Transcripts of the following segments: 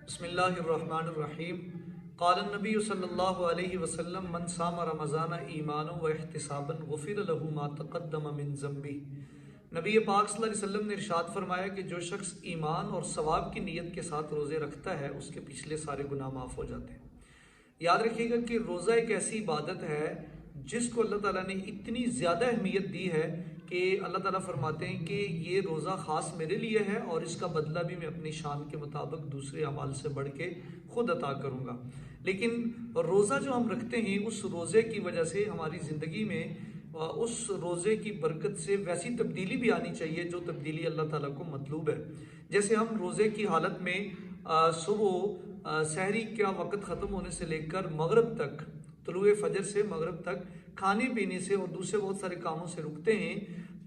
بسم اللہ الرحمن الرحیم قال النبی صلی اللہ علیہ وسلم من صام رمضان ایمانا و احتسابا غفر له ما تقدم من ذنبہ۔ نبی پاک صلی اللہ علیہ وسلم نے ارشاد فرمایا کہ جو شخص ایمان اور ثواب کی نیت کے ساتھ روزے رکھتا ہے اس کے پچھلے سارے گناہ معاف ہو جاتے ہیں۔ یاد رکھیے گا کہ روزہ ایک ایسی عبادت ہے جس کو اللہ تعالیٰ نے اتنی زیادہ اہمیت دی ہے کہ اللہ تعالیٰ فرماتے ہیں کہ یہ روزہ خاص میرے لیے ہے اور اس کا بدلہ بھی میں اپنی شان کے مطابق دوسرے اعمال سے بڑھ کے خود عطا کروں گا۔ لیکن روزہ جو ہم رکھتے ہیں اس روزے کی وجہ سے ہماری زندگی میں اس روزے کی برکت سے ویسی تبدیلی بھی آنی چاہیے جو تبدیلی اللہ تعالیٰ کو مطلوب ہے۔ جیسے ہم روزے کی حالت میں صبح سحری کا وقت ختم ہونے سے لے کر مغرب تک، طلوع فجر سے مغرب تک کھانے پینے سے اور دوسرے بہت سارے کاموں سے رکتے ہیں،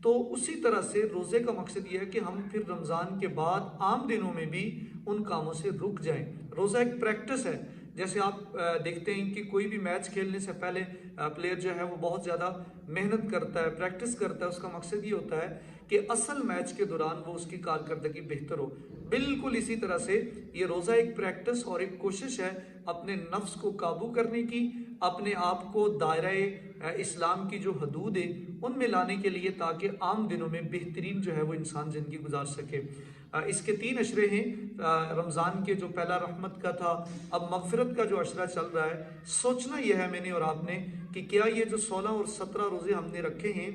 تو اسی طرح سے روزے کا مقصد یہ ہے کہ ہم پھر رمضان کے بعد عام دنوں میں بھی ان کاموں سے رک جائیں۔ روزہ ایک پریکٹس ہے۔ جیسے آپ دیکھتے ہیں کہ کوئی بھی میچ کھیلنے سے پہلے پلیئر جو ہے وہ بہت زیادہ محنت کرتا ہے، پریکٹس کرتا ہے۔ اس کا مقصد یہ ہوتا ہے کہ اصل میچ کے دوران وہ اس کی کارکردگی بہتر ہو۔ بالکل اسی طرح سے یہ روزہ ایک پریکٹس اور ایک کوشش ہے اپنے نفس کو قابو کرنے کی، اپنے آپ کو دائرہ اسلام کی جو حدود ہیں ان میں لانے کے لیے، تاکہ عام دنوں میں بہترین جو ہے وہ انسان زندگی گزار سکے۔ اس کے 3 عشرے ہیں۔ رمضان کے جو پہلا رحمت کا تھا، اب مغفرت کا جو عشرہ چل رہا ہے۔ سوچنا یہ ہے میں نے اور آپ نے کہ کیا یہ جو 16 اور 17 روزے ہم نے رکھے ہیں،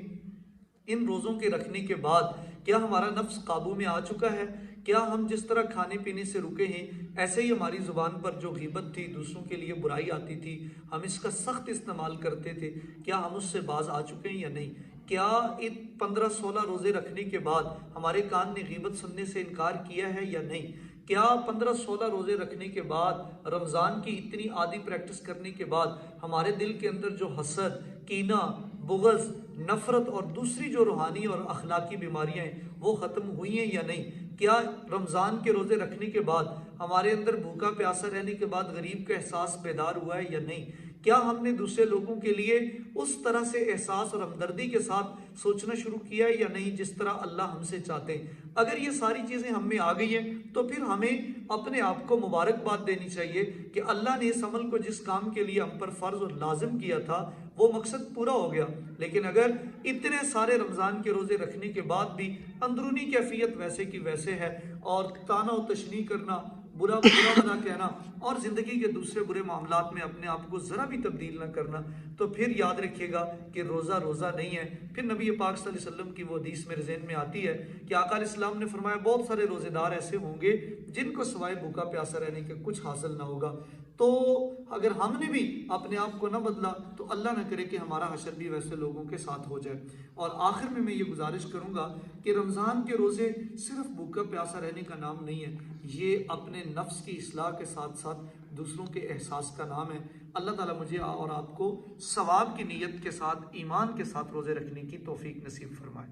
ان روزوں کے رکھنے کے بعد کیا ہمارا نفس قابو میں آ چکا ہے؟ کیا ہم جس طرح کھانے پینے سے رکے ہیں ایسے ہی ہماری زبان پر جو غیبت تھی، دوسروں کے لیے برائی آتی تھی، ہم اس کا سخت استعمال کرتے تھے، کیا ہم اس سے باز آ چکے ہیں یا نہیں؟ کیا ان 15-16 روزے رکھنے کے بعد ہمارے کان نے غیبت سننے سے انکار کیا ہے یا نہیں؟ کیا 15-16 روزے رکھنے کے بعد، رمضان کی اتنی عادی پریکٹس کرنے کے بعد، ہمارے دل کے اندر جو حسد، کینہ، بغض، نفرت اور دوسری جو روحانی اور اخلاقی بیماریاں ہیں وہ ختم ہوئی ہیں یا نہیں؟ کیا رمضان کے روزے رکھنے کے بعد ہمارے اندر بھوکا پیاسا رہنے کے بعد غریب کا احساس بیدار ہوا ہے یا نہیں؟ کیا ہم نے دوسرے لوگوں کے لیے اس طرح سے احساس اور ہمدردی کے ساتھ سوچنا شروع کیا ہے یا نہیں جس طرح اللہ ہم سے چاہتے ہیں؟ اگر یہ ساری چیزیں ہم میں آ گئی ہیں تو پھر ہمیں اپنے آپ کو مبارکباد دینی چاہیے کہ اللہ نے اس عمل کو جس کام کے لیے ہم پر فرض اور لازم کیا تھا وہ مقصد پورا ہو گیا۔ لیکن اگر اتنے سارے رمضان کے روزے رکھنے کے بعد بھی اندرونی کیفیت ویسے کی ویسے ہے اور طعنہ و تشنیع کرنا، برا بھلا کہنا اور زندگی کے دوسرے برے معاملات میں اپنے آپ کو ذرا بھی تبدیل نہ کرنا، تو پھر یاد رکھیے گا کہ روزہ روزہ نہیں ہے۔ پھر نبی پاک صلی اللہ علیہ وسلم کی وہ حدیث میرے ذہن میں آتی ہے کہ آقا علیہ السلام نے فرمایا بہت سارے روزے دار ایسے ہوں گے جن کو سوائے بھوکا پیاسا رہنے کے کچھ حاصل نہ ہوگا۔ تو اگر ہم نے بھی اپنے آپ کو نہ بدلا تو اللہ نہ کرے کہ ہمارا حشر بھی ویسے لوگوں کے ساتھ ہو جائے۔ اور آخر میں یہ گزارش کروں گا کہ رمضان کے روزے صرف بھوکا پیاسا رہنے کا نام نہیں ہے، یہ اپنے نفس کی اصلاح کے ساتھ ساتھ دوسروں کے احساس کا نام ہے۔ اللہ تعالیٰ مجھے اور آپ کو ثواب کی نیت کے ساتھ، ایمان کے ساتھ روزے رکھنے کی توفیق نصیب فرمائے۔